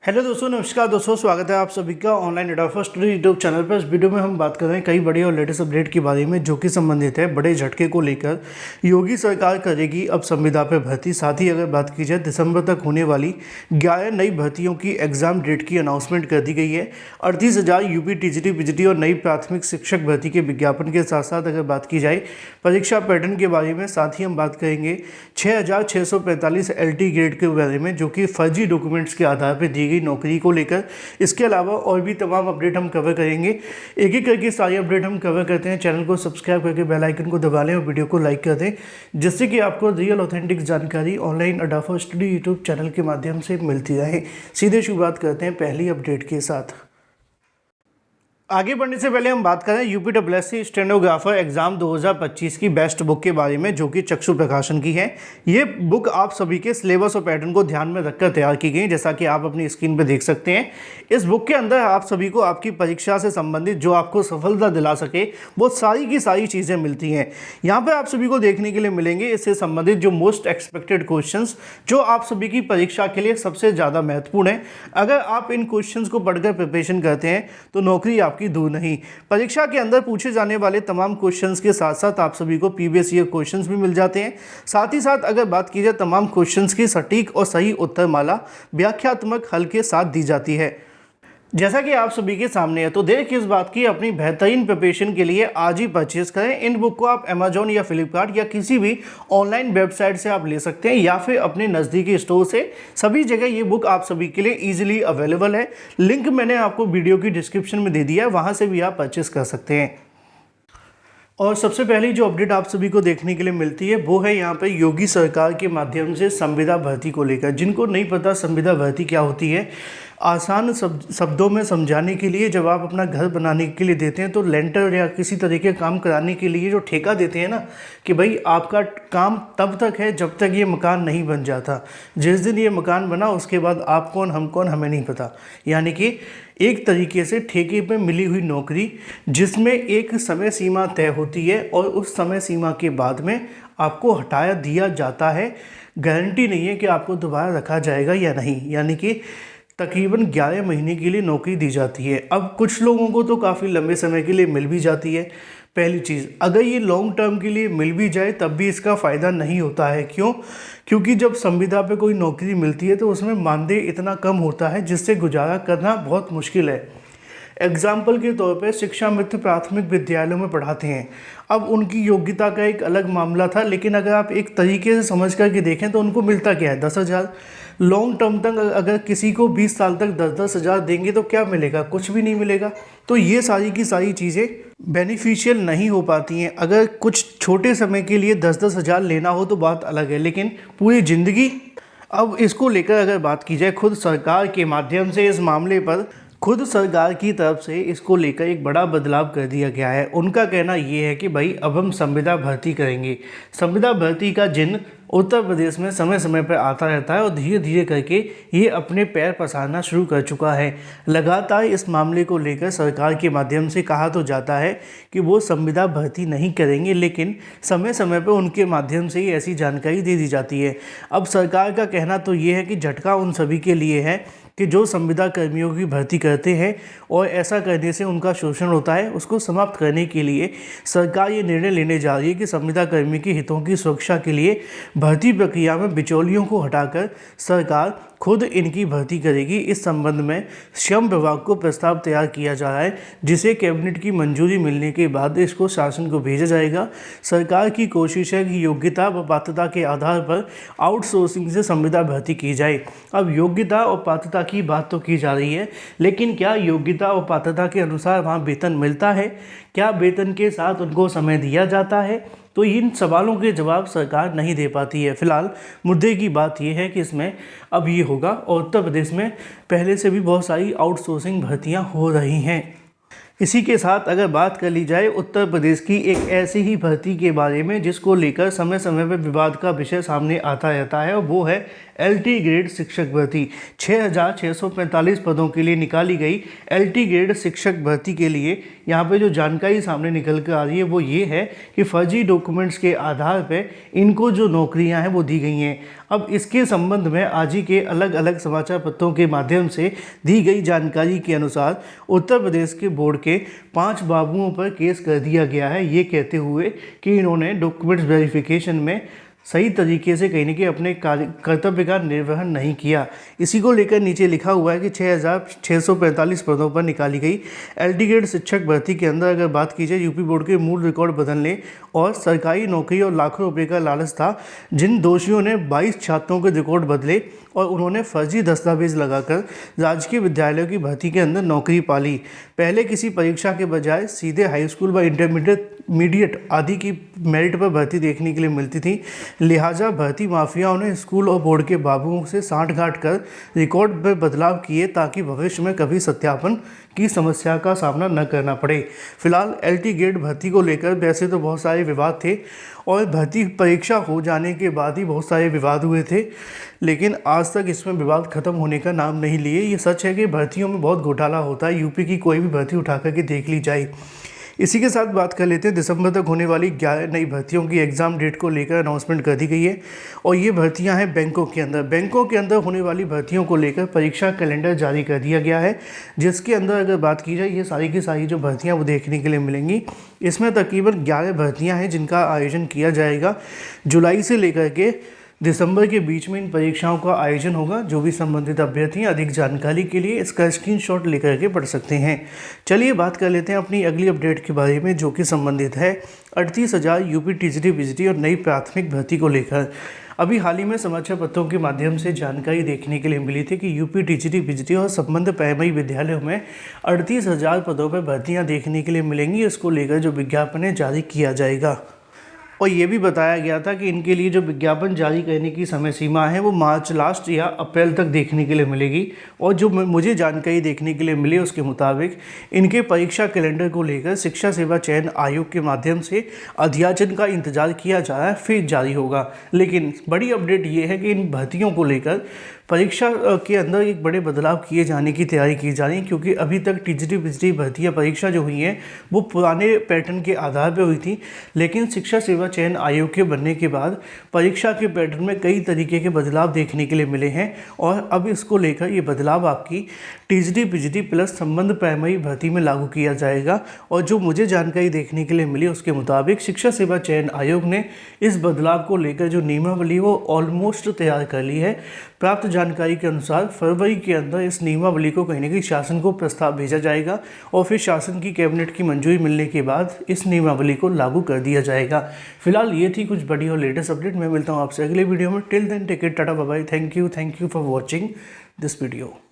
Hello दोस्तों, नमस्कार दोस्तों, स्वागत है आप सभी का ऑनलाइन एडोफर स्टडी यूट्यूब चैनल पर। इस वीडियो में हम बात कर रहे हैं कई बड़ी और लेटेस्ट अपडेट के बारे में जो कि संबंधित है बड़े झटके को लेकर। योगी सरकार करेगी अब संविदा पे भर्ती। साथ ही अगर बात की जाए दिसंबर तक होने वाली 11 नई भर्तियों की एग्जाम डेट की अनाउंसमेंट कर दी गई है। 38,000 यूपी टीजीटी पीजीटी और नई प्राथमिक शिक्षक भर्ती के विज्ञापन के साथ साथ अगर बात की जाए परीक्षा पैटर्न के बारे में, साथ ही हम बात करेंगे 6,645 LT ग्रेड के बारे में जो कि फर्जी डॉक्यूमेंट्स के आधार पर दी गई नौकरी को लेकर। इसके अलावा और भी तमाम अपडेट हम कवर करेंगे। एक एक करके सारी अपडेट हम कवर करते हैं। चैनल को सब्सक्राइब करके बेल आइकन को दबा लें और वीडियो को लाइक कर दें, जिससे कि आपको रियल ऑथेंटिक जानकारी ऑनलाइन एडोफर स्टडी यूट्यूब चैनल के माध्यम से मिलती रहे। सीधे शुरुआत करते हैं पहली अपडेट के साथ। आगे बढ़ने से पहले हम बात करें UPSSC स्टेनोग्राफर एग्जाम 2025 की बेस्ट बुक के बारे में जो कि चक्षु प्रकाशन की है। ये बुक आप सभी के सिलेबस और पैटर्न को ध्यान में रखकर तैयार की गई, जैसा कि आप अपनी स्क्रीन पर देख सकते हैं। इस बुक के अंदर आप सभी को आपकी परीक्षा से संबंधित जो आपको सफलता दिला सके वो सारी की सारी चीज़ें मिलती हैं। यहाँ पर आप सभी को देखने के लिए मिलेंगे इससे संबंधित जो मोस्ट एक्सपेक्टेड क्वेश्चन जो आप सभी की परीक्षा के लिए सबसे ज़्यादा महत्वपूर्ण है। अगर आप इन क्वेश्चन को पढ़कर प्रिपरेशन करते हैं तो नौकरी की दूर नहीं। परीक्षा के अंदर पूछे जाने वाले तमाम क्वेश्चंस के साथ साथ आप सभी को प्रीवियस ईयर क्वेश्चंस भी मिल जाते हैं। साथ ही साथ अगर बात की जाए तमाम क्वेश्चंस की सटीक और सही उत्तरमाला व्याख्यात्मक हल के साथ दी जाती है, जैसा कि आप सभी के सामने है। तो देर किस बात की, अपनी बेहतरीन प्रिपरेशन के लिए आज ही परचेज करें। इन बुक को आप अमेजोन या फ्लिपकार्ट या किसी भी ऑनलाइन वेबसाइट से आप ले सकते हैं या फिर अपने नज़दीकी स्टोर से। सभी जगह ये बुक आप सभी के लिए ईजिली अवेलेबल है। लिंक मैंने आपको वीडियो की डिस्क्रिप्शन में दे दिया है, वहाँ से भी आप परचेज कर सकते हैं। और सबसे पहली जो अपडेट आप सभी को देखने के लिए मिलती है वो है यहाँ पे योगी सरकार के माध्यम से संविदा भर्ती को लेकर। जिनको नहीं पता संविदा भर्ती क्या होती है, आसान शब्दों में समझाने के लिए, जब आप अपना घर बनाने के लिए देते हैं तो लेंटर या किसी तरीके का काम कराने के लिए जो ठेका देते हैं ना, कि भाई आपका काम तब तक है जब तक ये मकान नहीं बन जाता। जिस दिन ये मकान बना उसके बाद आप कौन हम कौन हमें नहीं पता। यानी कि एक तरीके से ठेके पे मिली हुई नौकरी जिसमें एक समय सीमा तय होती है और उस समय सीमा के बाद में आपको हटाया दिया जाता है। गारंटी नहीं है कि आपको दोबारा रखा जाएगा या नहीं। यानी कि तकरीबन 11 महीने के लिए नौकरी दी जाती है। अब कुछ लोगों को तो काफ़ी लंबे समय के लिए मिल भी जाती है। पहली चीज़, अगर ये लॉन्ग टर्म के लिए मिल भी जाए तब भी इसका फ़ायदा नहीं होता है। क्यों? क्योंकि जब संविदा पे कोई नौकरी मिलती है तो उसमें मानदेय इतना कम होता है जिससे गुजारा करना बहुत मुश्किल है। एग्जाम्पल के तौर पे शिक्षा मित्र प्राथमिक विद्यालयों में पढ़ाते हैं। अब उनकी योग्यता का एक अलग मामला था, लेकिन अगर आप एक तरीके से समझ करके देखें तो उनको मिलता क्या है? 10,000। लॉन्ग टर्म तक अगर किसी को 20 साल तक 10-10 हज़ार देंगे तो क्या मिलेगा? कुछ भी नहीं मिलेगा। तो ये सारी की सारी चीज़ें बेनिफिशियल नहीं हो पाती हैं। अगर कुछ छोटे समय के लिए 10-10 हज़ार लेना हो तो बात अलग है, लेकिन पूरी ज़िंदगी। अब इसको लेकर अगर बात की जाए खुद सरकार के माध्यम से इस मामले पर खुद सरकार की तरफ से इसको लेकर एक बड़ा बदलाव कर दिया गया है। उनका कहना ये है कि भाई अब हम संविदा भर्ती करेंगे। संविदा भर्ती का जिन उत्तर प्रदेश में समय समय पर आता रहता है और धीरे धीरे करके ये अपने पैर पसारना शुरू कर चुका है। लगातार इस मामले को लेकर सरकार के माध्यम से कहा तो जाता है कि वो संविदा भर्ती नहीं करेंगे, लेकिन समय समय पर उनके माध्यम से ही ऐसी जानकारी दे दी जाती है। अब सरकार का कहना तो ये है कि झटका उन सभी के लिए है कि जो संविदा कर्मियों की भर्ती करते हैं और ऐसा करने से उनका शोषण होता है। उसको समाप्त करने के लिए सरकार ये निर्णय लेने जा रही है कि संविदा कर्मी के हितों की सुरक्षा के लिए भर्ती प्रक्रिया में बिचौलियों को हटाकर सरकार खुद इनकी भर्ती करेगी। इस संबंध में श्रम विभाग को प्रस्ताव तैयार किया जा रहा है, जिसे कैबिनेट की मंजूरी मिलने के बाद इसको शासन को भेजा जाएगा। सरकार की कोशिश है कि योग्यता व पात्रता के आधार पर आउटसोर्सिंग से संविदा भर्ती की जाए। अब योग्यता और पात्रता की बात तो की जा रही है, लेकिन क्या योग्यता और पात्रता के अनुसार वहाँ वेतन मिलता है? क्या वेतन के साथ उनको समय दिया जाता है? तो इन सवालों के जवाब सरकार नहीं दे पाती है। फिलहाल मुद्दे की बात यह है कि इसमें अब ये होगा, और उत्तर प्रदेश में पहले से भी बहुत सारी आउटसोर्सिंग भर्तियां हो रही हैं। इसी के साथ अगर बात कर ली जाए उत्तर प्रदेश की एक ऐसी ही भर्ती के बारे में जिसको लेकर समय समय पर विवाद का विषय सामने आता रहता है, और वो है LT ग्रेड शिक्षक भर्ती। 6,645 पदों के लिए निकाली गई LT ग्रेड शिक्षक भर्ती के लिए यहाँ पे जो जानकारी सामने निकल कर आ रही है वो ये है कि फर्जी डॉक्यूमेंट्स के आधार पे इनको जो नौकरियाँ हैं वो दी गई हैं। अब इसके संबंध में आज ही के अलग अलग समाचार पत्रों के माध्यम से दी गई जानकारी के अनुसार उत्तर प्रदेश के बोर्ड के 5 बाबुओं पर केस कर दिया गया है, ये कहते हुए कि इन्होंने डॉक्यूमेंट्स वेरिफिकेशन में सही तरीके से कहीं न कहीं अपने कर्तव्य का निर्वहन नहीं किया। इसी को लेकर नीचे लिखा हुआ है कि 6,645 पदों पर निकाली गई एलटी ग्रेड शिक्षक भर्ती के अंदर अगर बात की जाए, यूपी बोर्ड के मूल रिकॉर्ड बदलने और सरकारी नौकरी और लाखों रुपए का लालच था। जिन दोषियों ने 22 छात्रों के रिकॉर्ड बदले और उन्होंने फर्जी दस्तावेज लगाकर राजकीय विद्यालयों की भर्ती के अंदर नौकरी पाली, पहले किसी परीक्षा के बजाय सीधे हाई स्कूल व इंटरमीडिएट आदि की मेरिट पर भर्ती देखने के लिए मिलती थी। लिहाजा भर्ती माफियाओं ने स्कूल और बोर्ड के बाबुओं से सांठ-गांठ कर रिकॉर्ड में बदलाव किए ताकि भविष्य में कभी सत्यापन की समस्या का सामना न करना पड़े। फिलहाल एलटी ग्रेड भर्ती को लेकर वैसे तो बहुत सारे विवाद थे और भर्ती परीक्षा हो जाने के बाद ही बहुत सारे विवाद हुए थे, लेकिन आज तक इसमें विवाद खत्म होने का नाम नहीं लिए। ये सच है कि भर्तियों में बहुत घोटाला होता है, यूपी की कोई भी भर्ती उठा करके देख ली जाए। इसी के साथ बात कर लेते हैं, दिसंबर तक होने वाली 11 नई भर्तियों की एग्ज़ाम डेट को लेकर अनाउंसमेंट कर दी गई है और ये भर्तियां हैं बैंकों के अंदर। बैंकों के अंदर होने वाली भर्तियों को लेकर परीक्षा कैलेंडर जारी कर दिया गया है, जिसके अंदर अगर बात की जाए ये सारी की सारी जो भर्तियां वो देखने के लिए मिलेंगी। इसमें तकरीबन 11 भर्तियाँ हैं जिनका आयोजन किया जाएगा। जुलाई से लेकर के दिसंबर के बीच में इन परीक्षाओं का आयोजन होगा। जो भी संबंधित अभ्यर्थी अधिक जानकारी के लिए इसका स्क्रीनशॉट लेकर के पढ़ सकते हैं। चलिए बात कर लेते हैं अपनी अगली अपडेट के बारे में, जो कि संबंधित है 38,000 यूपी टीजीटी बिजली और नई प्राथमिक भर्ती को लेकर। अभी हाल ही में समाचार पत्रों के माध्यम से जानकारी देखने के लिए मिली थी कि यूपी टीजीटी बिजली और संबद्ध प्राइमरी विद्यालयों में 38,000 पदों पर भर्तियाँ देखने के लिए मिलेंगी। इसको लेकर जो विज्ञापन है जारी किया जाएगा और ये भी बताया गया था कि इनके लिए जो विज्ञापन जारी करने की समय सीमा है वो मार्च लास्ट या अप्रैल तक देखने के लिए मिलेगी। और जो मुझे जानकारी देखने के लिए मिली उसके मुताबिक इनके परीक्षा कैलेंडर को लेकर शिक्षा सेवा चयन आयोग के माध्यम से अध्याचन का इंतजार किया जा रहा है, फिर जारी होगा। लेकिन बड़ी अपडेट ये है कि इन भर्तियों को लेकर परीक्षा के अंदर एक बड़े बदलाव किए जाने की तैयारी की जा रही है, क्योंकि अभी तक टीजीटी बिजली भर्तियाँ परीक्षा जो हुई हैं वो पुराने पैटर्न के आधार पर हुई थी, लेकिन शिक्षा सेवा चयन आयोग के बनने के बाद परीक्षा के पैटर्न में कई तरीके के बदलाव देखने के लिए मिले हैं। और अब इसको लेकर ये बदलाव आपकी टीजीटी बिजली प्लस संबद्ध प्राइमरी भर्ती में लागू किया जाएगा। और जो मुझे जानकारी देखने के लिए मिली उसके मुताबिक शिक्षा सेवा चयन आयोग ने इस बदलाव को लेकर जो नियमावली वो ऑलमोस्ट तैयार कर ली है। प्राप्त जानकारी के अनुसार फरवरी के अंदर इस नियमावली को कहीं ना कहीं शासन को प्रस्ताव भेजा जाएगा और फिर शासन की कैबिनेट की मंजूरी मिलने के बाद इस नियमावली को लागू कर दिया जाएगा। फिलहाल ये थी कुछ बड़ी और लेटेस्ट अपडेट। मैं मिलता हूँ आपसे अगले वीडियो में। Till then take care, tata bye bye, thank you for watching this video.